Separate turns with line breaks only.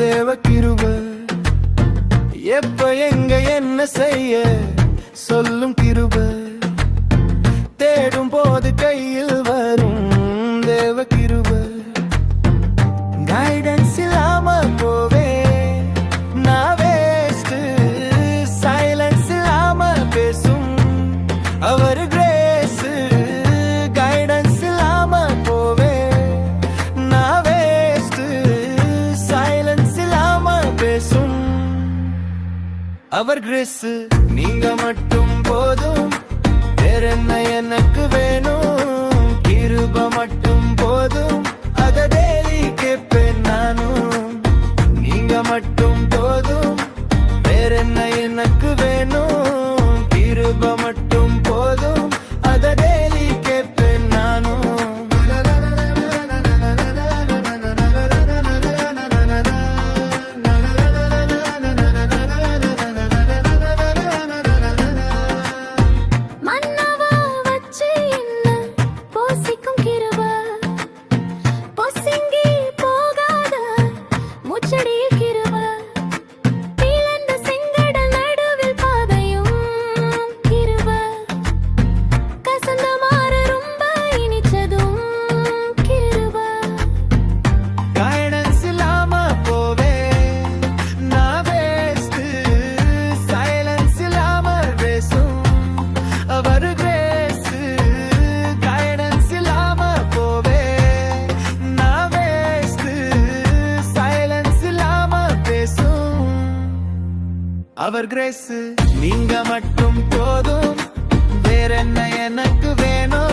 தேவ கிருபை. எப்ப எங்க என்ன செய்ய சொல்லும் கிருபை. தேடும் போது கையில் வரும் தேவ கிருபை. கைடன்ஸ் இல்லாம போவே நான் வேஸ்ட். சைலன்ஸ் இல்லாம பேசும் அவர் கிரேஸ். கைடன்ஸ் இல்லாம போவே நான் வேஸ்ட். சைலன்ஸ் இல்லாம பேசும் அவர் கிரேஸ். நீங்க மட்டும் போதும், வேற என்ன எனக்கு வேணும். கிருபை மட்டும் போதும், அத டெய்லி கேட்பேன் நானும். நீங்க மட்டும் போதும், வேற என்ன எனக்கு வேணும். கிருபை மட்டும் போதும், அத டெய்லி கேட்பேன் நானும். அவர் கிரேஸ். நீங்க மட்டும் போதும், வேற என்ன எனக்கு வேணும்.